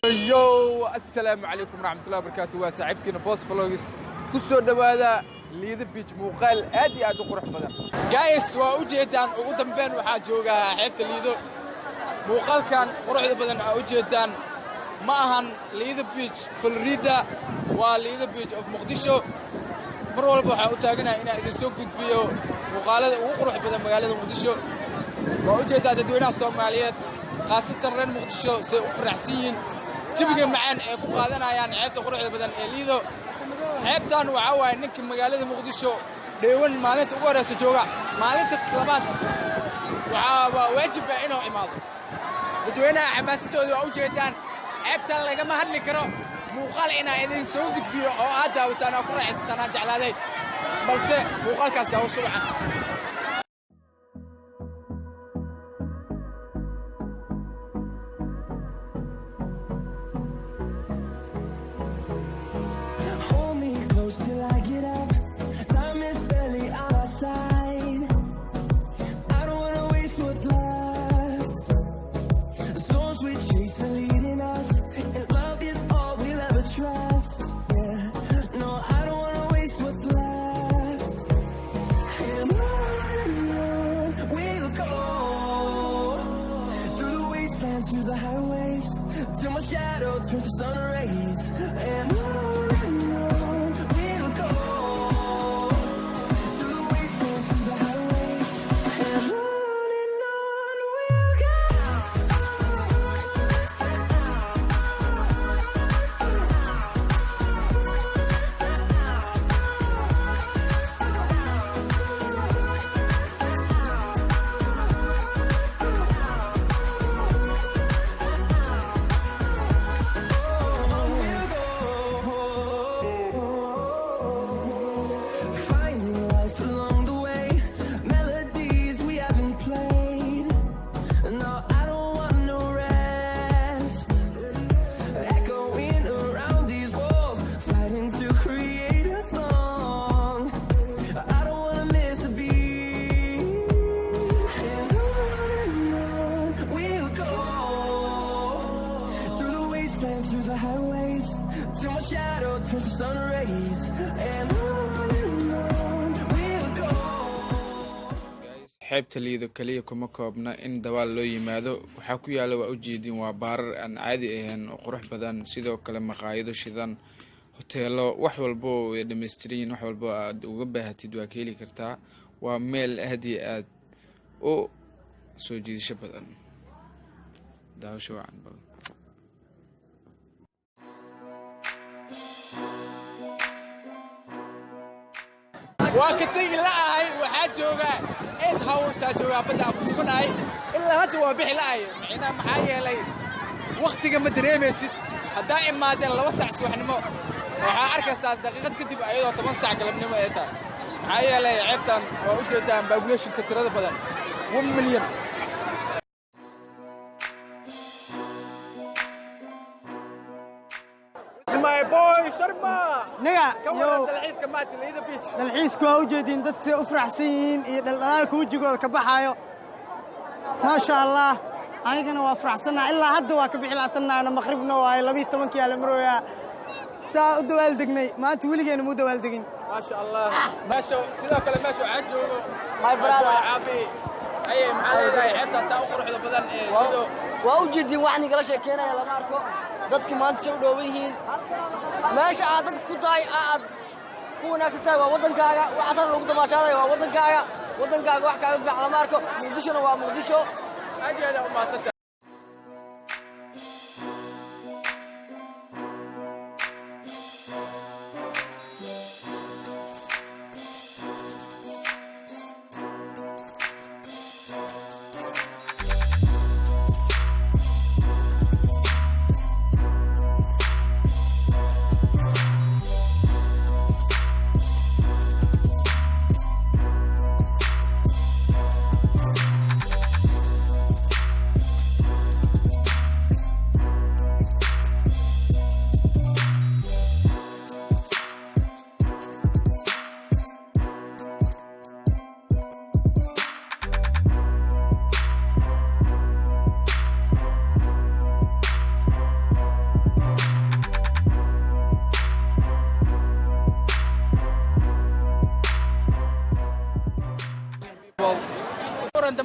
يو السلام عليكم ورحمة الله وبركاته وساعبكنا بوس فلوجس كسر دوادا ليد بيج مقال أدي أدو قرح بدن جايس وأوجدان وقدم بين وحاجوجا حتى ليدو مقال كان قرح بدن أوجدان معهن ليد بيج فلوريدا وليد بيج of مقدشو مرول بوحة وتاجنا هنا السوق بيو مقالة وقرح بدن مقالة مقدشو وأوجدان تدوينا الصوماليات خاصة رين مقدشو سيفرحسين تبقى معان ku qaadanayaan xeebta quruxda badan ee liido xeebtan waxa waay ninka magaalada muqdisho dheewan maalinta ugu horeysa jooga maalinta labaad waxa waajib ah inuu imaado dadweynaha xamaasatooda waa u jeedaan xeebtan lagama hadli karo muuqaal inaa idin soo gudbiyo oo aad daawataan oo ku raaxaysataan aan jeclaaday balse muuqaalkaas daawasho wacan through the highways till my shadow turns to sun rays, and on we'll go through the wastelands, through the highways, and on we'll go. Through the highways till my shadow turns to sun rays, and on we'll go. xeebta liido kaliya kuma koobna in dawaal loo yimaado waxa ku yaala waa u jeedin waa baarar aan caadi ahayn oo qurux badan sidoo kale maqaayado shidan hoteelo wax walba oo dhameystiran wax walba aad uga baahatid waa ka heli kartaa waa meel aad iyo aad u soo jiidasho badan daawasho wacan badan وكتير لا هاي وحاجوجا إد هاوس حاجوجا بدأ بسكون هاي إلا هاد وبيح لا هاي معنا محايا لي وقت جم دريمسيد دائما ما دل وسع سوحنا ما وحارك أساس دقيقة كتب أيضا تمسع كلامنا ما إيتا محايا لي عبتان ووجدان بقولش كتير هذا بدل 1 مليون my boy Sharma نجا يو العيس كمات ليدا بيش العيس كوجدين دتك أفرحسين دلال كوجيكو كبحايو ما شاء الله أنا كنا وافرحسنا إلا هاد واكبح لعسنا أنا مغربنا وهاي لبيت تمنك يا المرويا ساعد والدقني ما تقولي جاي نمود والدقني ما شاء الله ماشوا سيدا كلا ماشوا عجوا هاي برادة عافي أي معانا هاي حتى سأقول روح لبدن إيه وأوجدي وعني قرش كينا يا لماركو dadki maanta soo dhawayeen meesha aad dad ku taay aad ku wanaagsan waa wadankaaga waxa tan lagu damaashaday waa wadankaaga wax kaaga baax la marko muqdisho waa muqdisho aad iyo aad u maasanta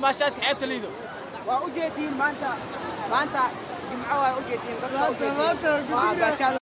damaashaadka xeebta liido waa u jeedin maanta jimco waa u jeedin dadka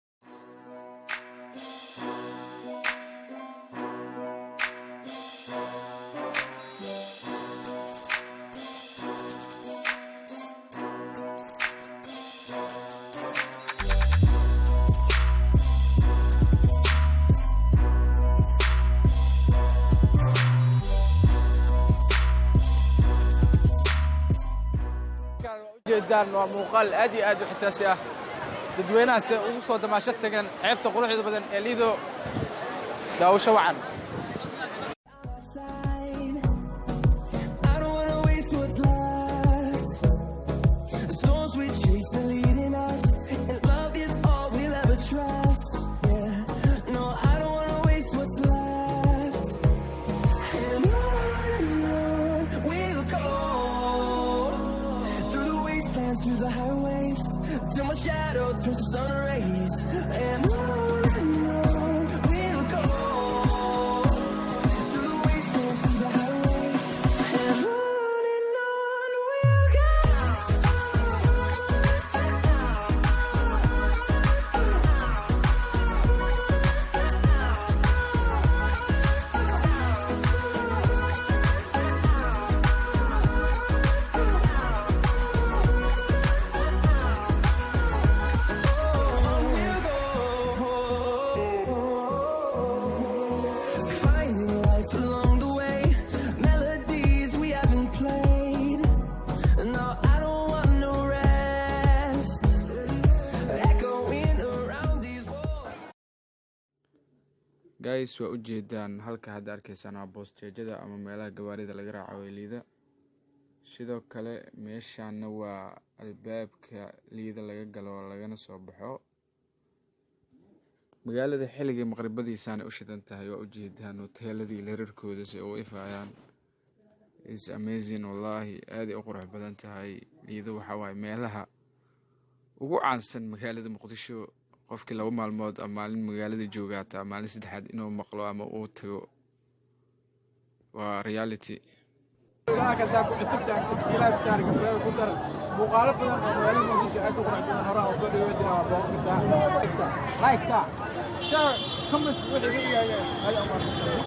jeedaan waa muuqaal aad iyo aad u xasaasi ah dadweynahaas ugu soo damaashad tagan xeebta quruxda badan ee liido daawasho wacan through the highways till my shadow turns to sun rays, and on we'll go through the wastelands, through the highways, and on we'll go. guys waa u jeedaan halka hadda arkaysaan waa boosteejada ama meelaha gawaarida laga raaco ee liida sidoo kale meeshaana waa albaabka liida laga galo lagana soo baxo magaalada xilliga maqribadiisaana u shidan tahay waa u jeedaan hoteeladii leerarkooda si u ifayaan is amazing wallahi aad ay u qurux badan tahay liida waxa waaye meelaha ugu caansan magaalada Muqdisho qofkii 2 maalmood ama maalin magaalada joogaata maalin saddexaad inuu maqlo ama uu tago waa reality ka taa ku cusubtaan subscribe saar gabdhaha ku dar muuqaalo badan oo magaalada Muqdisho ay ku qurxoon horaa oo soo dhaweeyay waa booqta like share comment wixii iyaga ay amar